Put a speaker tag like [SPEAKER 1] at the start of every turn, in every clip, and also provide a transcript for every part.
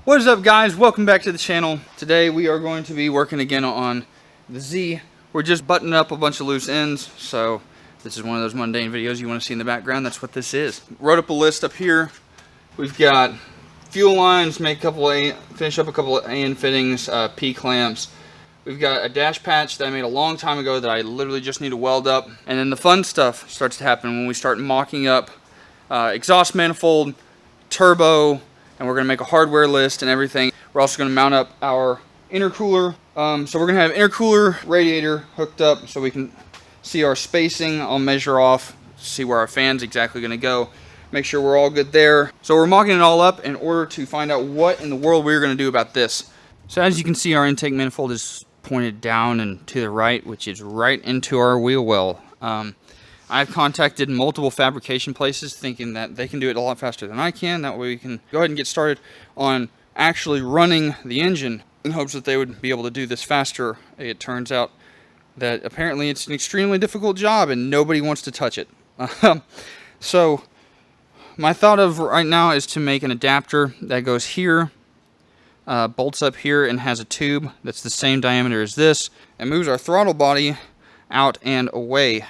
[SPEAKER 1] What is up, guys? Welcome back to the channel. Today we are going to be working again on the Z. We're just buttoning up a bunch of loose ends, so this is one of those mundane videos you want to see in the background. That's what this is. Wrote up a list up here. We've got fuel lines, finish up a couple of AN fittings, P clamps. We've got a dash patch that I made a long time ago that I literally just need to weld up. And then the fun stuff starts to happen when we start mocking up exhaust manifold, turbo, and we're going to make a hardware list and everything. We're also going to mount up our intercooler. So we're going to have intercooler radiator hooked up so we can see our spacing. I'll measure off, see where our fan's exactly going to go. Make sure we're all good there. So we're mocking it all up in order to find out what in the world we're going to do about this. So as you can see, our intake manifold is pointed down and to the right, which is right into our wheel well. I've contacted multiple fabrication places thinking that they can do it a lot faster than I can. That way we can go ahead and get started on actually running the engine in hopes that they would be able to do this faster. It turns out that apparently it's an extremely difficult job and nobody wants to touch it. So my thought of right now is to make an adapter that goes here, bolts up here, and has a tube that's the same diameter as this and moves our throttle body out and away.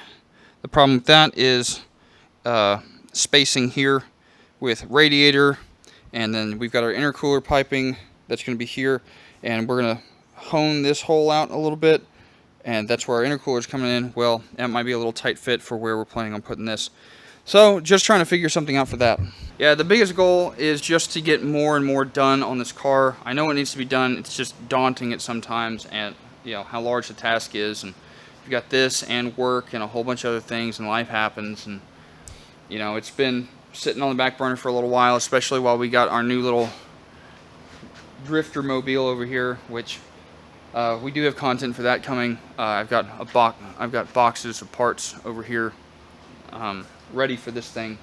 [SPEAKER 1] The problem with that is spacing here with radiator, and then we've got our intercooler piping that's going to be here, and we're going to hone this hole out a little bit, and that's where our intercooler is coming in. Well, that might be a little tight fit for where we're planning on putting this. So just trying to figure something out for that. Yeah, the biggest goal is just to get more and more done on this car. I know it needs to be done. It's just daunting at sometimes, and you know how large the task is, and you've got this and work and a whole bunch of other things, and life happens, and you know it's been sitting on the back burner for a little while, especially while we got our new little drifter mobile over here, which we do have content for that coming. I've got boxes of parts over here ready for this thing,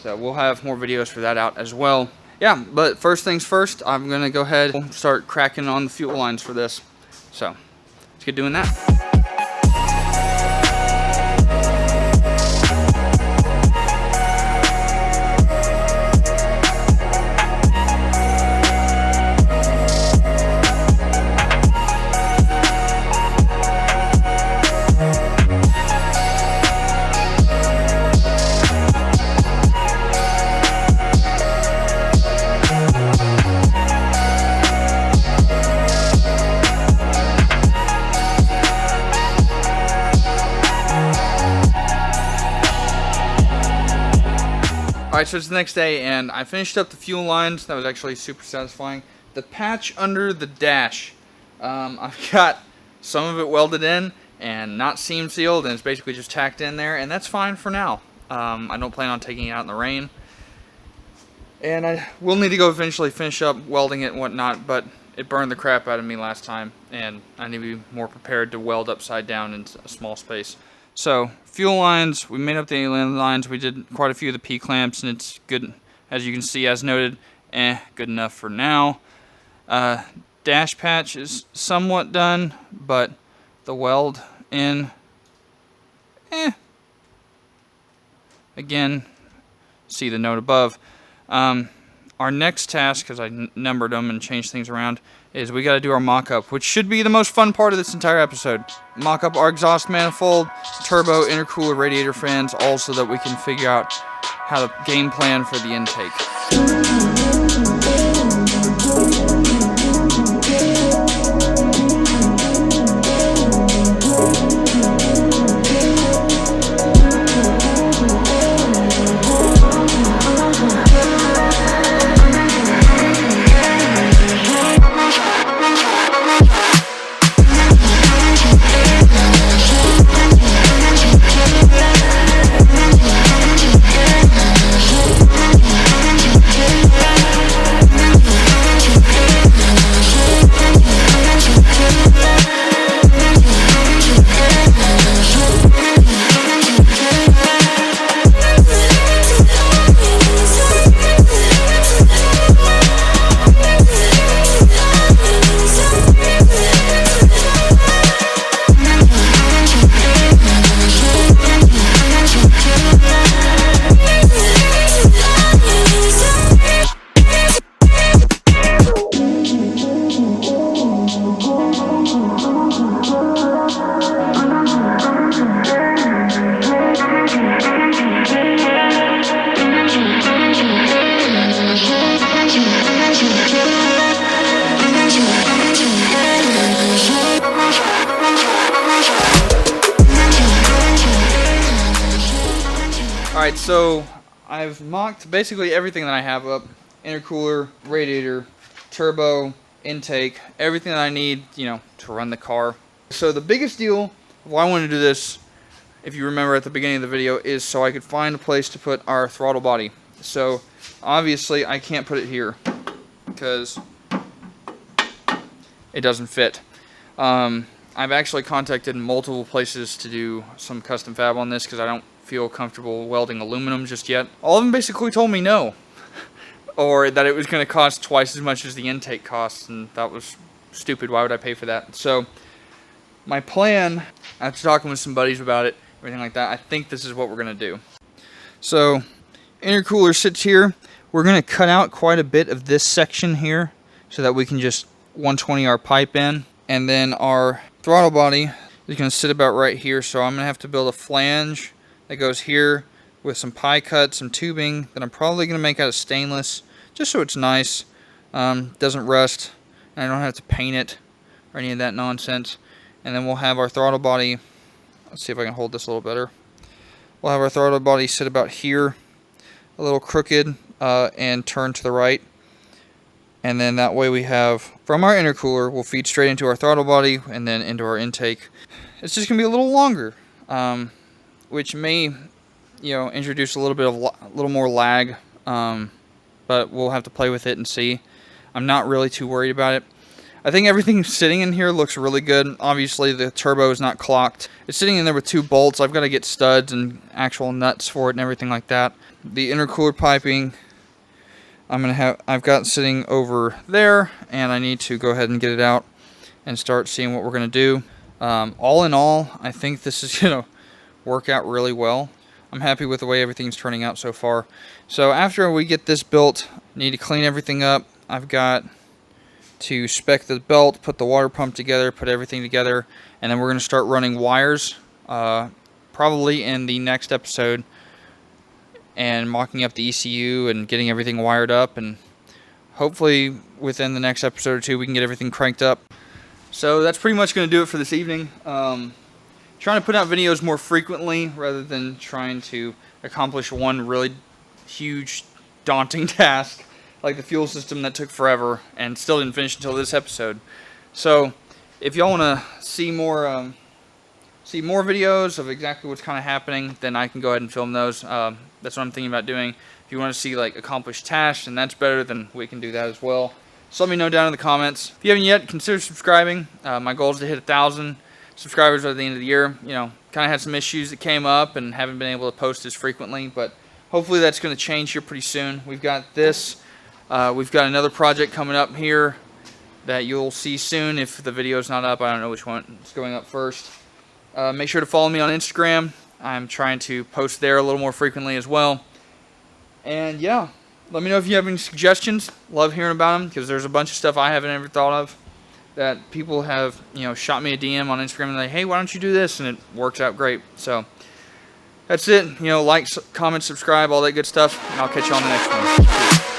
[SPEAKER 1] so we'll have more videos for that out as well. Yeah, but first things first, I'm gonna go ahead and start cracking on the fuel lines for this, so let's get doing that. Alright, so it's the next day, and I finished up the fuel lines. That was actually super satisfying. The patch under the dash, I've got some of it welded in and not seam sealed, and it's basically just tacked in there, and that's fine for now. I don't plan on taking it out in the rain. And I will need to go eventually finish up welding it and whatnot, but it burned the crap out of me last time, and I need to be more prepared to weld upside down in a small space. So, fuel lines, we made up the alien lines, we did quite a few of the P clamps, and it's good, as you can see, as noted, good enough for now. Dash patch is somewhat done, but the weld in, Again, see the note above. Our next task, because I numbered them and changed things around, is we got to do our mock-up, which should be the most fun part of this entire episode. Mock up our exhaust manifold, turbo, intercooler, radiator fans, all so that we can figure out how to game plan for the intake. So I've mocked basically everything that I have up. Intercooler, radiator, turbo, intake, everything that I need, you know, to run the car. So the biggest deal of why I wanted to do this, if you remember at the beginning of the video, is so I could find a place to put our throttle body. So obviously I can't put it here because it doesn't fit. I've actually contacted multiple places to do some custom fab on this because I don't feel comfortable welding aluminum just yet. All of them basically told me no, or that it was going to cost twice as much as the intake costs, and that was stupid. Why would I pay for that? So my plan, after talking with some buddies about it, everything like that, I think this is what we're going to do. So intercooler sits here. We're going to cut out quite a bit of this section here so that we can just 120 our pipe in, and then our throttle body is going to sit about right here. So I'm going to have to build a flange that goes here with some pie cut, some tubing that I'm probably going to make out of stainless, just so it's nice, doesn't rust, and I don't have to paint it or any of that nonsense. And then we'll have our throttle body, let's see if I can hold this a little better. We'll have our throttle body sit about here, a little crooked, and turn to the right. And then that way we have, from our intercooler, we'll feed straight into our throttle body and then into our intake. It's just going to be a little longer, which may, you know, introduce a little bit of a little more lag, but we'll have to play with it and see. I'm not really too worried about it. I think everything sitting in here looks really good. Obviously the turbo is not clocked. It's sitting in there with 2 bolts. I've got to get studs and actual nuts for it and everything like that. The intercooler piping, I've got sitting over there, and I need to go ahead and get it out and start seeing what we're going to do. All in all, I think this is going to work out really well. I'm happy with the way everything's turning out so far. So after we get this built, I need to clean everything up. I've got to spec the belt, put the water pump together, put everything together, and then we're going to start running wires probably in the next episode, and mocking up the ECU and getting everything wired up, and hopefully within the next episode or 2 we can get everything cranked up. So that's pretty much going to do it for this evening. Trying to put out videos more frequently rather than trying to accomplish one really huge daunting task like the fuel system that took forever and still didn't finish until this episode. So if y'all want to see more videos of exactly what's kind of happening, then I can go ahead and film those. That's what I'm thinking about doing. If you want to see like accomplished tasks, and that's better, then we can do that as well. So let me know down in the comments. If you haven't yet, consider subscribing. My goal is to hit 1,000 subscribers by the end of the year. You know, kind of had some issues that came up and haven't been able to post as frequently, but hopefully that's going to change here pretty soon. We've got this. We've got another project coming up here that you'll see soon. If the video's not up, I don't know which one is going up first. Make sure to follow me on Instagram. I'm trying to post there a little more frequently as well. And yeah, let me know if you have any suggestions. Love hearing about them, because there's a bunch of stuff I haven't ever thought of that people have, you know, shot me a DM on Instagram and like, hey, why don't you do this? And it works out great. So that's it. You know, like, comment, subscribe, all that good stuff. And I'll catch you on the next one.